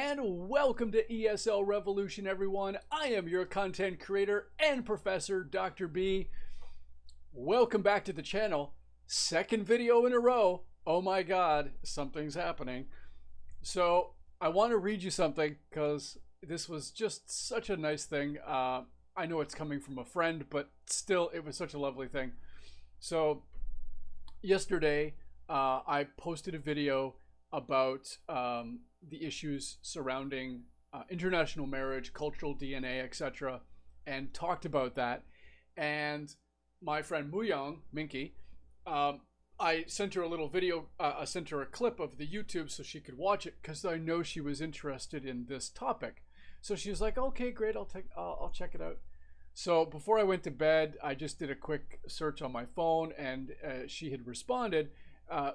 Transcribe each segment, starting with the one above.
And welcome to ESL Revolution, everyone. I am your content creator and professor, Dr. B. Welcome back to the channel. Second video in a row. Oh my God, something's happening. So I want to read you something because this was just such a nice thing. I know it's coming from a friend, but still, it was such a lovely thing. So yesterday, I posted a video about the issues surrounding international marriage, cultural DNA, etc., and talked about that. And my friend Mingki, I sent her a little video. I sent her a clip of the YouTube so she could watch it because I know she was interested in this topic. So she was like, "Okay, great. I'll check it out." So before I went to bed, I just did a quick search on my phone, and she had responded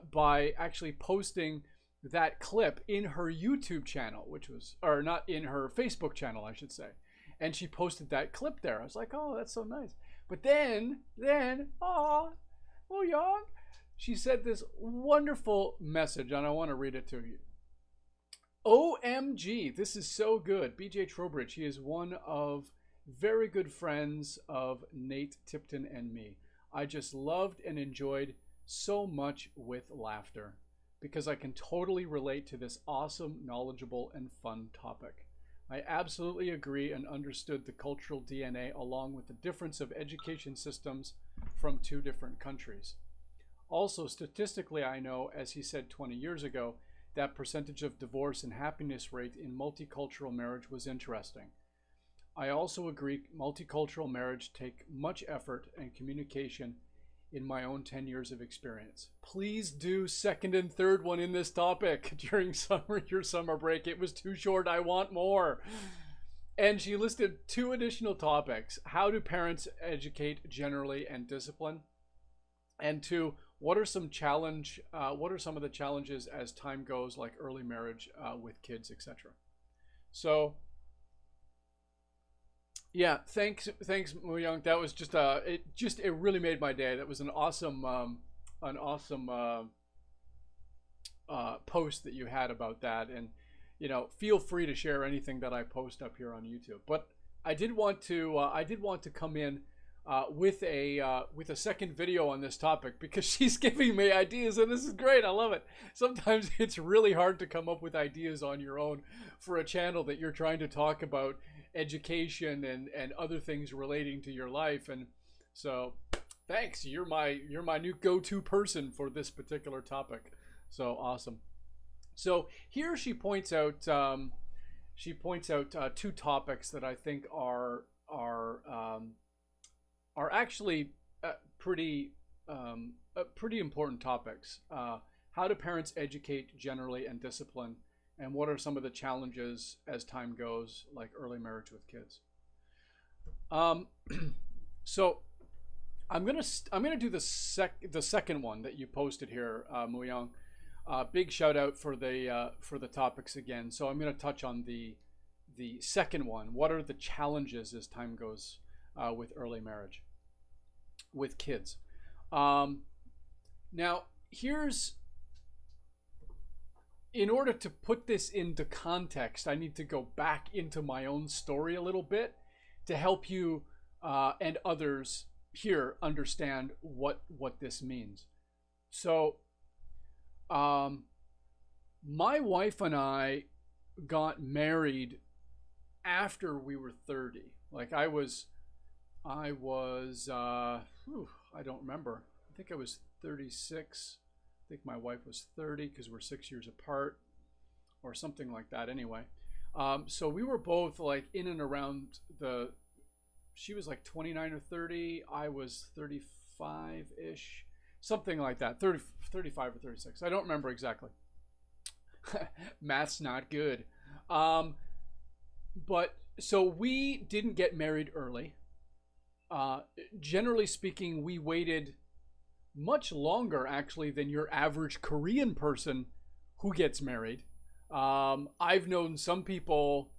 by actually posting that clip in her YouTube channel, which was, or not in her Facebook channel, I should say. And she posted that clip there. I was like, oh, that's so nice. But then, oh, young, she said this wonderful message, and I want to read it to you. OMG, this is so good. BJ Trowbridge, he is one of very good friends of Nate Tipton and me. I just loved and enjoyed so much with laughter, because I can totally relate to this awesome, knowledgeable, and fun topic. I absolutely agree and understood the cultural DNA along with the difference of education systems from two different countries. Also, statistically, I know, as he said 20 years ago, that percentage of divorce and happiness rate in multicultural marriage was interesting. I also agree multicultural marriage take much effort and communication in my own 10 years of experience. Please do second and third one in this topic during your summer break. It was too short. I want more. And she listed two additional topics. How do parents educate generally and discipline? And two, what are some of the challenges as time goes, like early marriage with kids, etc. So yeah, thanks, Muyang. That was just it really made my day. That was an awesome post that you had about that, and feel free to share anything that I post up here on YouTube. But I did want to come in with a second video on this topic because she's giving me ideas, and this is great. I love it. Sometimes it's really hard to come up with ideas on your own for a channel that you're trying to talk about education and other things relating to your life. And so thanks, you're my new go-to person for this particular topic. So awesome. So here she points out two topics that I think are actually pretty important topics. How do parents educate generally and discipline? And what are some of the challenges as time goes, like early marriage with kids? So I'm gonna do the second one that you posted here, Muyang. Big shout out for the topics again. So I'm gonna touch on the second one. What are the challenges as time goes with early marriage with kids? Now here's. In order to put this into context, I need to go back into my own story a little bit to help you and others here understand what this means. So, my wife and I got married after we were 30. Like I don't remember. I think I was 36. I think my wife was 30 because we're 6 years apart or something like that anyway. So we were both like in and around she was like 29 or 30. I was 35-ish, something like that, 35 or 36. I don't remember exactly. Math's not good. But so we didn't get married early. Generally speaking, we waited much longer actually than your average Korean person who gets married. I've known some people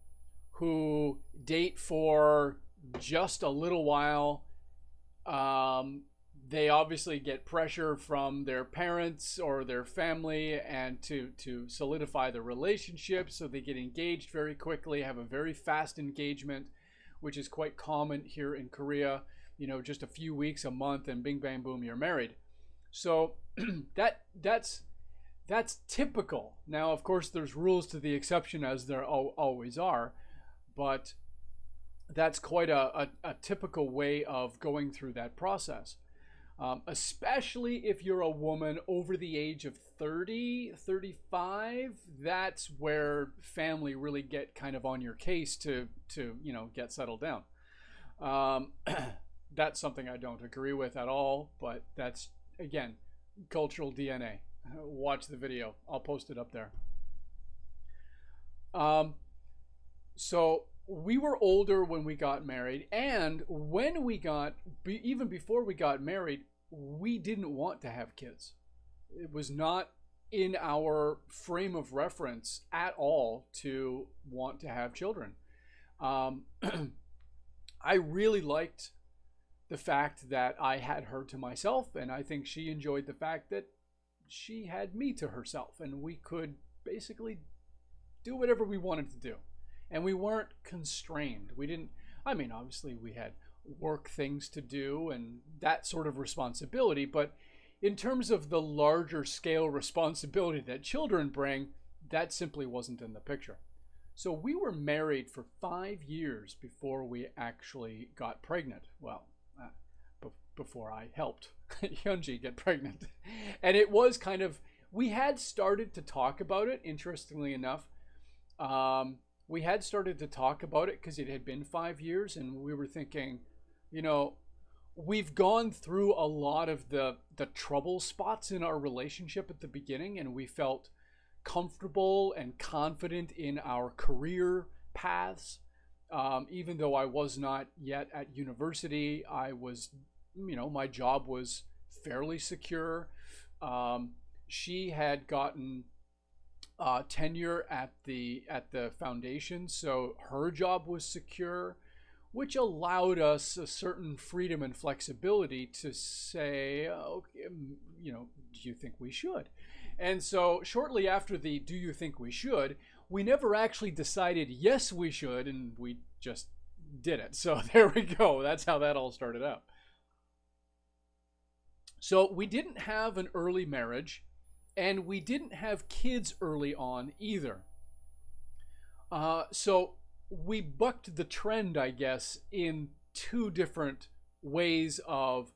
who date for just a little while, They obviously get pressure from their parents or their family and to solidify the relationship, so they get engaged very quickly, have a very fast engagement, which is quite common here in Korea. Just a few weeks, a month, and bing bang boom, you're married. So that's typical. Now, of course, there's rules to the exception, as there always are, but that's quite a typical way of going through that process. Especially if you're a woman over the age of 30, 35, that's where family really get kind of on your case to get settled down. Um, that's something I don't agree with at all, but that's, again, cultural DNA. Watch the video. I'll post it up there. Um, so we were older when we got married, and even before we got married, we didn't want to have kids. It was not in our frame of reference at all to want to have children. Um, I really liked the fact that I had her to myself, and I think she enjoyed the fact that she had me to herself, and we could basically do whatever we wanted to do. And we weren't constrained. We didn't, I mean, obviously we had work things to do and that sort of responsibility, but in terms of the larger scale responsibility that children bring, that simply wasn't in the picture. So we were married for 5 years before we actually got pregnant. Well, before I helped Hyunji get pregnant. And it was kind of, we had started to talk about it, interestingly enough. We had started to talk about it because it had been 5 years, and we were thinking, we've gone through a lot of the trouble spots in our relationship at the beginning, and we felt comfortable and confident in our career paths. Even though I was not yet at university, I was, my job was fairly secure. She had gotten tenure at the foundation, so her job was secure, which allowed us a certain freedom and flexibility to say, okay, do you think we should? And so shortly after the do you think we should, we never actually decided yes we should, and we just did it. So there we go. That's how that all started out. So we didn't have an early marriage, and we didn't have kids early on either. So we bucked the trend, I guess, in two different ways of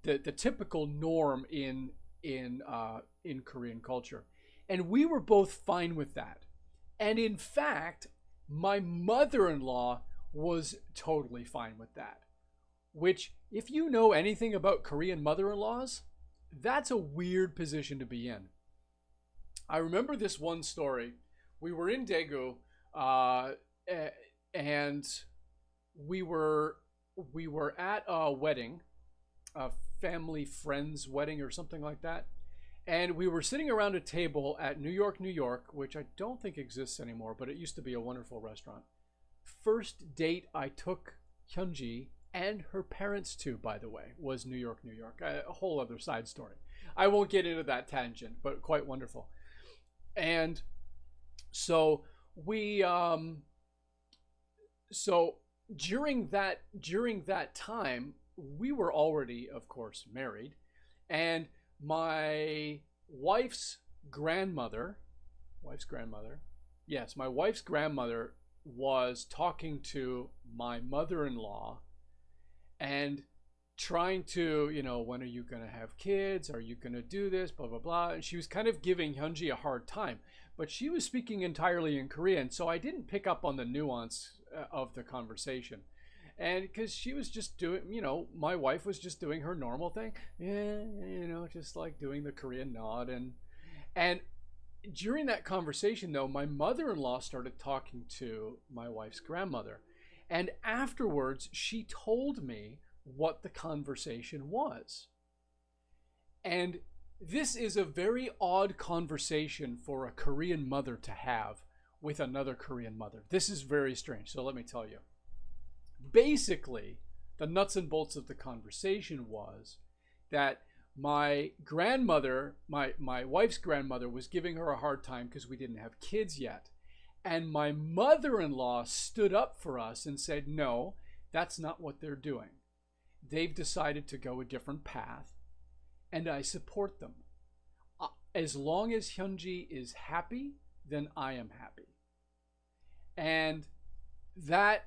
the typical norm in Korean culture, and we were both fine with that. And in fact, my mother-in-law was totally fine with that. Which, if you know anything about Korean mother-in-laws, that's a weird position to be in. I remember this one story. We were in Daegu, and we were at a wedding, a family friend's wedding or something like that. And we were sitting around a table at New York, New York, which I don't think exists anymore, but it used to be a wonderful restaurant. First date I took Hyunji and her parents to, by the way, was New York, New York. A whole other side story. I won't get into that tangent, but quite wonderful. And so we, so during that time, we were already, of course, married, and my wife's grandmother, yes, my wife's grandmother was talking to my mother-in-law and trying to, when are you going to have kids? Are you going to do this? Blah, blah, blah. And she was kind of giving Hyunji a hard time, but she was speaking entirely in Korean, so I didn't pick up on the nuance of the conversation. And because she was just doing, my wife was just doing her normal thing, just like doing the Korean nod. And during that conversation, though, my mother-in-law started talking to my wife's grandmother. And afterwards, she told me what the conversation was. And this is a very odd conversation for a Korean mother to have with another Korean mother. This is very strange, so let me tell you. Basically, the nuts and bolts of the conversation was, that my grandmother, my wife's grandmother, was giving her a hard time because we didn't have kids yet. And my mother-in-law stood up for us and said, no, that's not what they're doing. They've decided to go a different path, and I support them. As long as Hyunji is happy, then I am happy. And that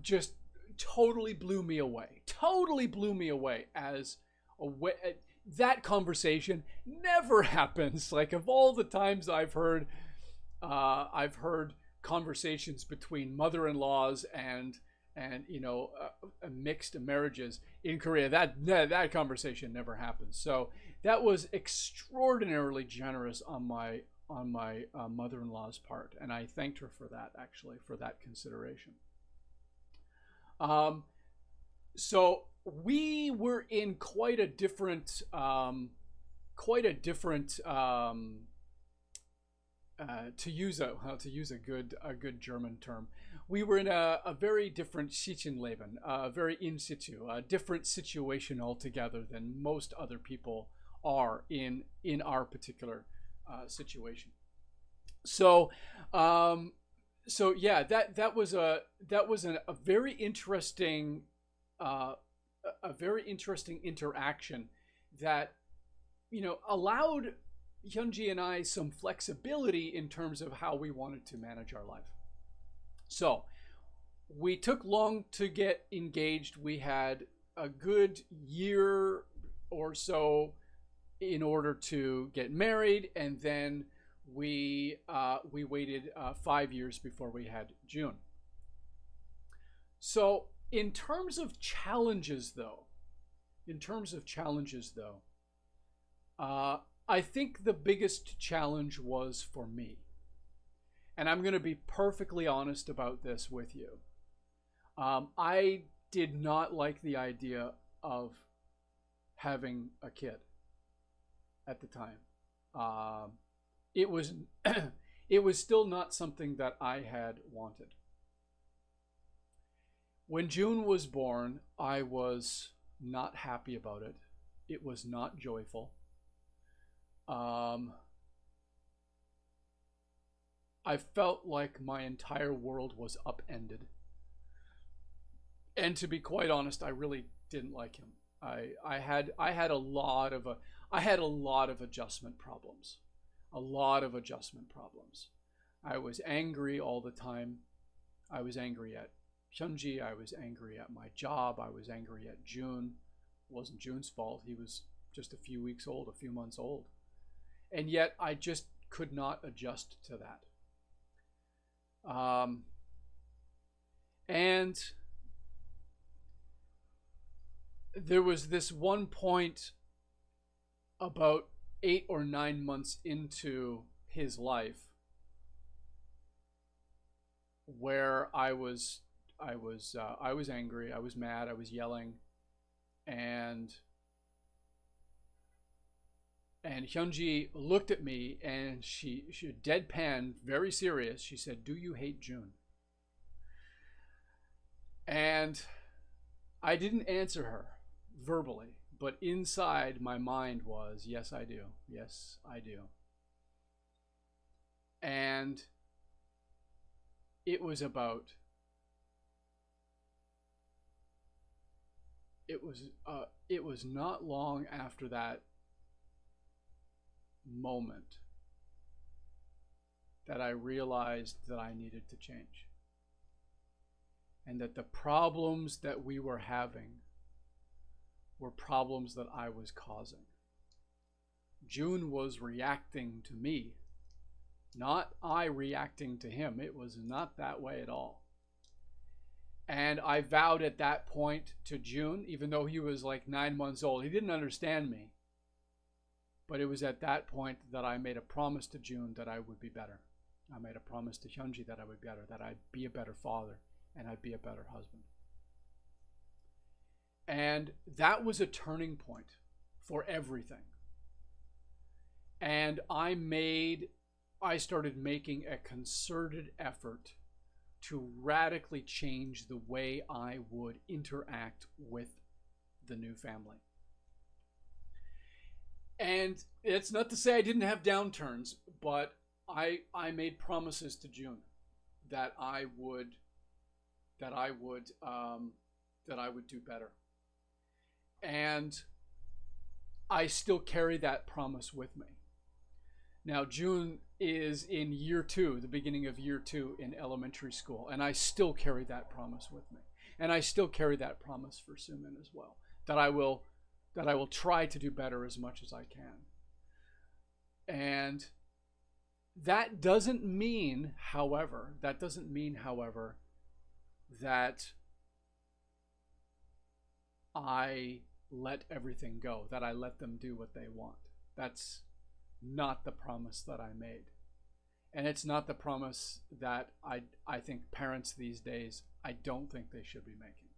just totally blew me away. Totally blew me away as a way. That conversation never happens. Like, of all the times I've heard conversations between mother-in-laws and mixed marriages in Korea, that conversation never happens. So that was extraordinarily generous on my mother-in-law's part, and I thanked her for that, actually, for that consideration. So we were in quite a different to use a good German term, we were in a very different Sitchenleben, very in situ, a different situation altogether than most other people are in our particular situation. So yeah, that was a very interesting interaction that allowed Hyunji and I some flexibility in terms of how we wanted to manage our life. So we took long to get engaged. We had a good year or so in order to get married, and then we waited 5 years before we had June. So in terms of challenges, though, I think the biggest challenge was for me. And I'm going to be perfectly honest about this with you. I did not like the idea of having a kid at the time. It was it was still not something that I had wanted. When June was born, I was not happy about it. It was not joyful. I felt like my entire world was upended. And to be quite honest, I really didn't like him. I had a lot of adjustment problems. A lot of adjustment problems. I was angry all the time. I was angry at Hyunji. I was angry at my job. I was angry at June. It wasn't June's fault. He was just a few weeks old, a few months old. And yet I just could not adjust to that. And there was this one point about 8 or 9 months into his life where I was angry, I was mad, I was yelling, and Hyunji looked at me and she deadpan, very serious. She said, "Do you hate June?" And I didn't answer her verbally, but inside my mind was, yes, I do. Yes, I do. And it was not long after that moment that I realized that I needed to change, and that the problems that we were having were problems that I was causing. June was reacting to me, not I reacting to him. It was not that way at all. And I vowed at that point to June, even though he was like 9 months old, he didn't understand me. But it was at that point that I made a promise to June that I would be better. I made a promise to Hyunji that I would be better, that I'd be a better father, and I'd be a better husband. And that was a turning point for everything. And I started making a concerted effort to radically change the way I would interact with the new family. And it's not to say I didn't have downturns, but I made promises to June that I would that I would that I would do better, and I still carry that promise with me. Now June is in year 2, the beginning of year 2 in elementary school, and I still carry that promise with me, and I still carry that promise for Suman as well, that I will try to do better as much as I can. And that doesn't mean, however, that I let everything go, that I let them do what they want. That's not the promise that I made. And it's not the promise that I think parents these days, I don't think they should be making.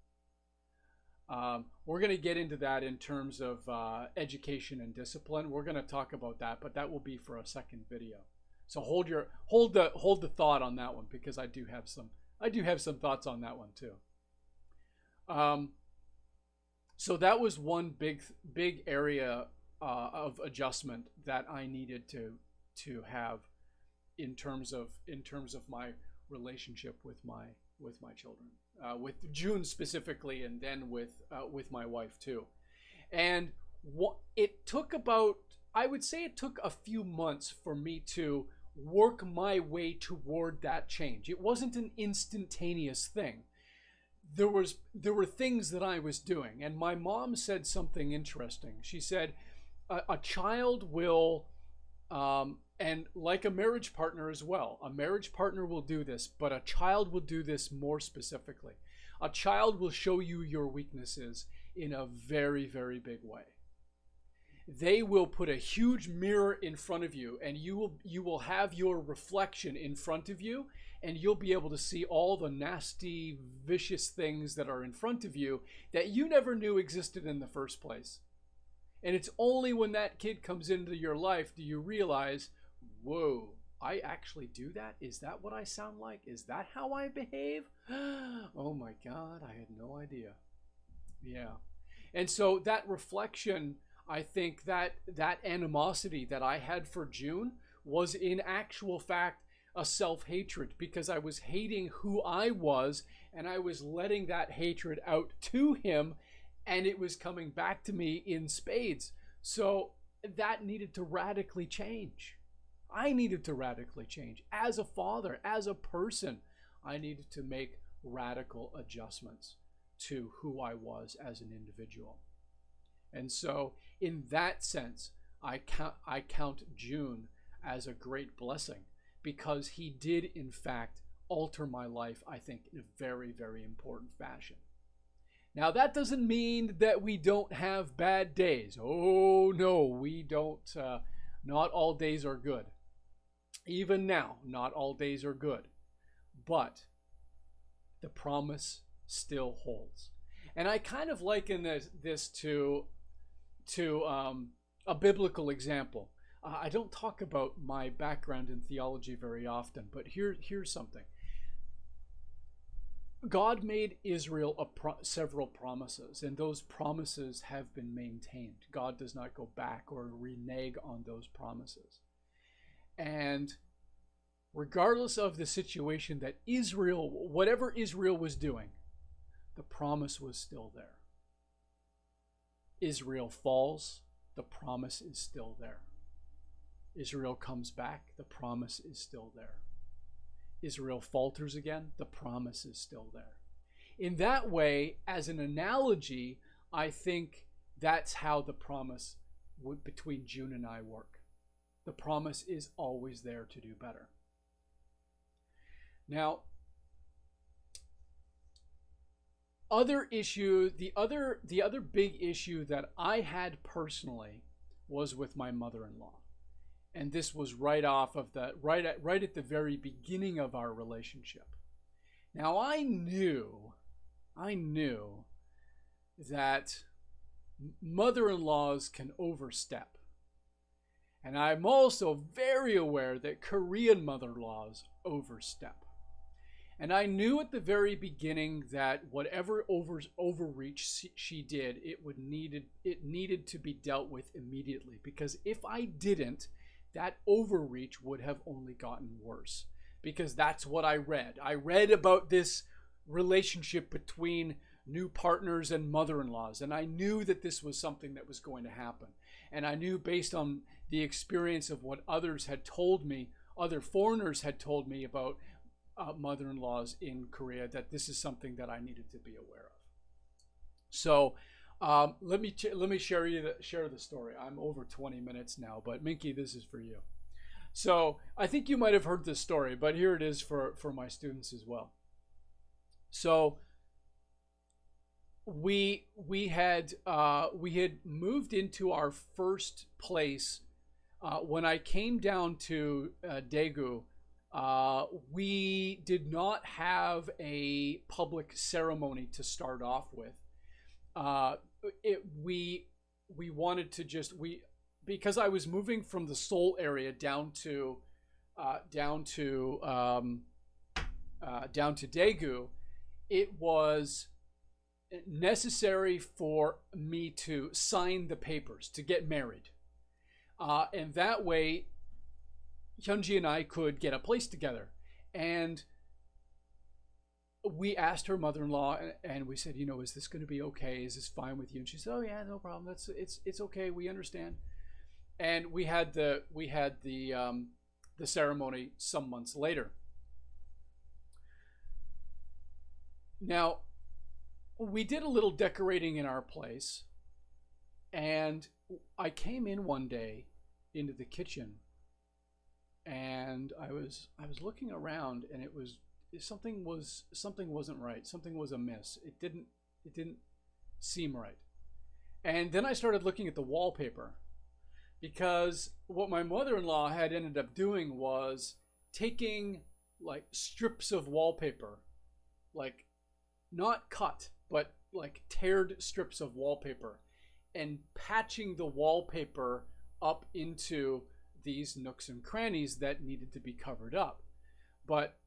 We're going to get into that in terms of education and discipline. We're going to talk about that, but that will be for a second video. So hold the thought on that one, because I do have some thoughts on that one too. So that was one big area of adjustment that I needed to have in terms of my relationship with my children, with June specifically, and then with my wife too. And it took about, I would say it took a few months for me to work my way toward that change. It wasn't an instantaneous thing. There were things that I was doing, and my mom said something interesting. She said, a child will, and like a marriage partner as well, a marriage partner will do this, but a child will do this more specifically. A child will show you your weaknesses in a very, very big way. They will put a huge mirror in front of you, and you will have your reflection in front of you, and you'll be able to see all the nasty, vicious things that are in front of you that you never knew existed in the first place. And it's only when that kid comes into your life do you realize, whoa, I actually do that? Is that what I sound like? Is that how I behave? Oh my God, I had no idea. Yeah. And so that reflection, I think that animosity that I had for June was in actual fact a self-hatred, because I was hating who I was, and I was letting that hatred out to him, and it was coming back to me in spades. So that needed to radically change. I needed to radically change. As a father, as a person, I needed to make radical adjustments to who I was as an individual. And so in that sense, I count June as a great blessing, because he did in fact alter my life, I think, in a very, very important fashion. Now that doesn't mean that we don't have bad days. Oh no, we don't. Not all days are good. Even now, not all days are good. But the promise still holds. And I kind of liken this to a biblical example. I don't talk about my background in theology very often, but here's something. God made Israel several promises, and those promises have been maintained. God does not go back or renege on those promises. And regardless of the situation that whatever Israel was doing, the promise was still there. Israel falls, the promise is still there. Israel comes back, the promise is still there. Israel falters again, the promise is still there. In that way, as an analogy, I think that's how the promise between June and I work. The promise is always there to do better. Now, the other big issue that I had personally was with my mother-in-law. And this was right at the very beginning of our relationship. Now I knew that mother-in-laws can overstep. And I'm also very aware that Korean mother-in-laws overstep. And I knew at the very beginning that whatever overreach she did, it needed to be dealt with immediately, because if I didn't, that overreach would have only gotten worse, because that's what I read. I read about this relationship between new partners and mother-in-laws, and I knew that this was something that was going to happen. And I knew, based on the experience of what others had told me, other foreigners had told me about mother-in-laws in Korea, that this is something that I needed to be aware of. So let me share the story. I'm over 20 minutes now, but Mingki, this is for you. So I think you might have heard this story, but here it is for my students as well. So we had moved into our first place when I came down to Daegu. We did not have a public ceremony to start off with. We wanted to just because I was moving from the Seoul area down to Daegu. It was necessary for me to sign the papers to get married, and that way Hyunji and I could get a place together. And we asked her mother-in-law, and we said, is this going to be okay? Is this fine with you? And she said, oh yeah, no problem. It's okay. We understand. And we had the ceremony some months later. Now, we did a little decorating in our place, and I came in one day into the kitchen, and I was looking around, and something wasn't right. Something was amiss. It didn't seem right. And then I started looking at the wallpaper, because what my mother-in-law had ended up doing was taking like strips of wallpaper, like not cut, but like teared strips of wallpaper, and patching the wallpaper up into these nooks and crannies that needed to be covered up. But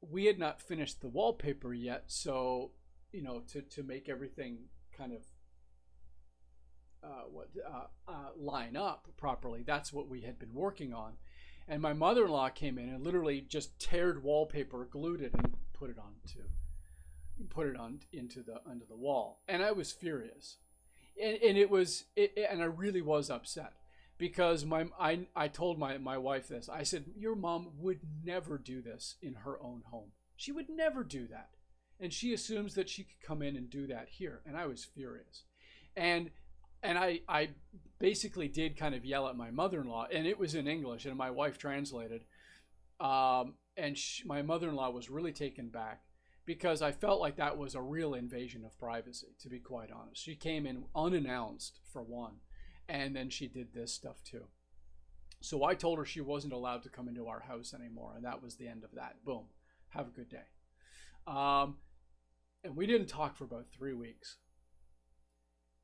we had not finished the wallpaper yet, so to make everything kind of line up properly, that's what we had been working on. And my mother-in-law came in and literally just teared wallpaper, glued it, and put it into the wall. And I was furious, and I really was upset, because I told my wife this. I said, your mom would never do this in her own home. She would never do that, and she assumes that she could come in and do that here. And I was furious, and I basically did kind of yell at my mother-in-law, and it was in English, and my wife translated. And my mother-in-law was really taken back, because I felt like that was a real invasion of privacy, to be quite honest. She came in unannounced, for one, and then she did this stuff too. So I told her she wasn't allowed to come into our house anymore, and that was the end of that. Boom. Have a good day. And we didn't talk for about 3 weeks.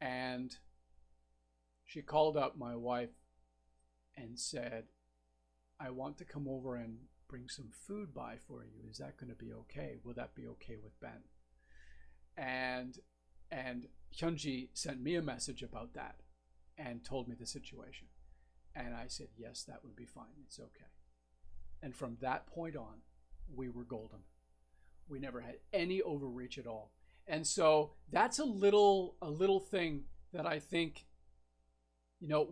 And she called up my wife and said, I want to come over and bring some food by for you. Is that going to be okay? Will that be okay with Ben? And Hyunji sent me a message about that and told me the situation. And I said, yes, that would be fine. It's okay. And from that point on, we were golden. We never had any overreach at all. And so that's a little thing that I think,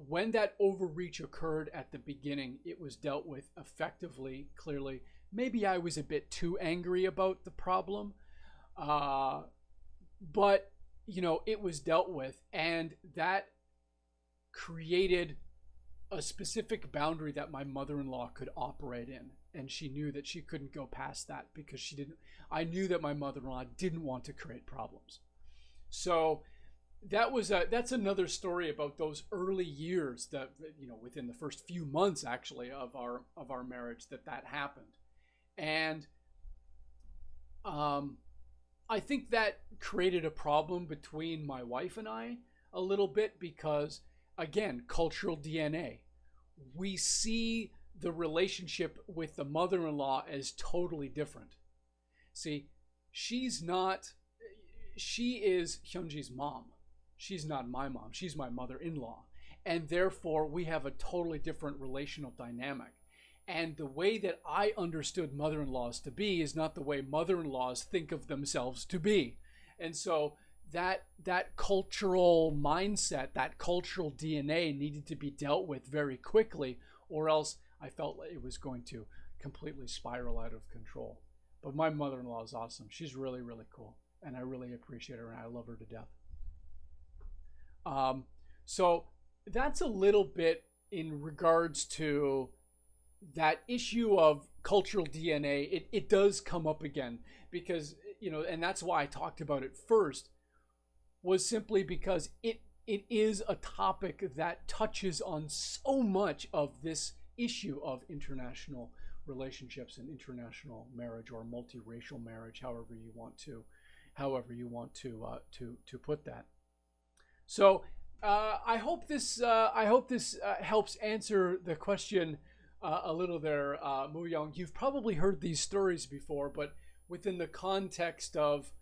when that overreach occurred at the beginning, it was dealt with effectively, clearly. Maybe I was a bit too angry about the problem, but it was dealt with, and that created a specific boundary that my mother-in-law could operate in, and she knew that she couldn't go past that, because I knew that my mother-in-law didn't want to create problems. So that's another story about those early years, that within the first few months actually of our marriage, that happened. And I think that created a problem between my wife and I a little bit, because again, cultural DNA. We see the relationship with the mother-in-law as totally different. See, she's not, she is Hyunji's mom. She's not my mom. She's my mother-in-law. And therefore, we have a totally different relational dynamic. And the way that I understood mother-in-laws to be is not the way mother-in-laws think of themselves to be. And so that cultural mindset, that cultural DNA needed to be dealt with very quickly, or else I felt like it was going to completely spiral out of control. But my mother-in-law is awesome. She's really, really cool. And I really appreciate her, and I love her to death. So that's a little bit in regards to that issue of cultural DNA. It does come up again because, you know, and that's why I talked about it first, was simply because it is a topic that touches on so much of this issue of international relationships and international marriage, or multiracial marriage, however you want to put that. So I hope this helps answer the question a little there, Mu Young. You've probably heard these stories before, but within the context of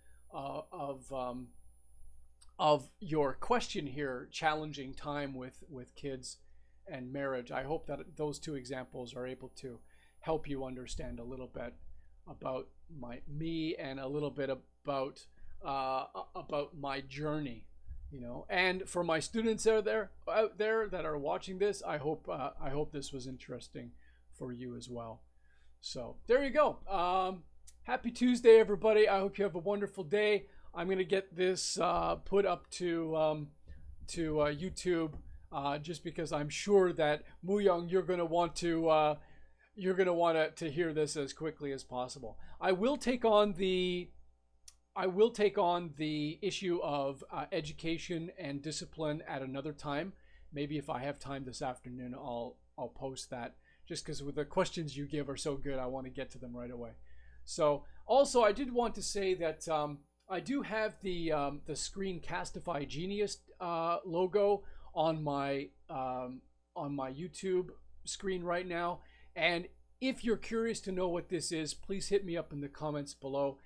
your question here, challenging time with kids and marriage, I hope that those two examples are able to help you understand a little bit about me and a little bit about my journey, you know. And for my students out there that are watching this, I hope this was interesting for you as well. So there you go. Happy Tuesday, everybody. I hope you have a wonderful day. I'm gonna get this put up to YouTube, just because I'm sure that Mu Young, you're gonna want to hear this as quickly as possible. I will take on the issue of education and discipline at another time. Maybe if I have time this afternoon, I'll post that, just because with the questions you give are so good, I want to get to them right away. So also, I did want to say that I do have the Screencastify Genius logo on my YouTube screen right now. And if you're curious to know what this is, please hit me up in the comments below.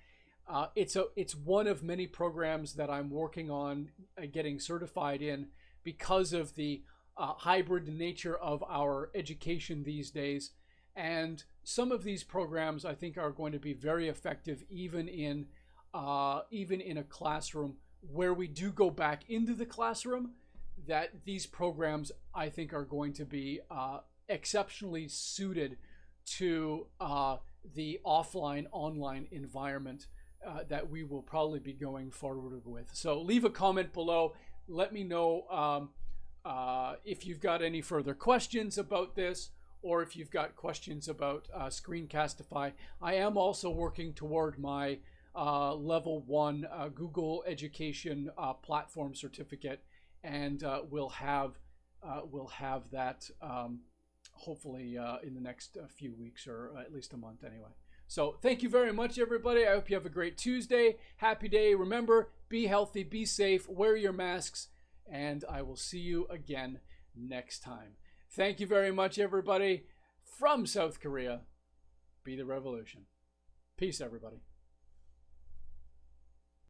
It's one of many programs that I'm working on getting certified in, because of the hybrid nature of our education these days. And some of these programs I think are going to be very effective even in a classroom where we do go back into the classroom. That these programs I think are going to be exceptionally suited to the offline online environment that we will probably be going forward with. So leave a comment below. Let me know if you've got any further questions about this, or if you've got questions about Screencastify. I am also working toward my level 1 Google Education platform certificate, and we'll have that hopefully in the next few weeks, or at least a month anyway. So thank you very much, everybody. I hope you have a great Tuesday. Happy day. Remember, be healthy, be safe, wear your masks, and I will see you again next time. Thank you very much, everybody. From South Korea, be the revolution. Peace, everybody.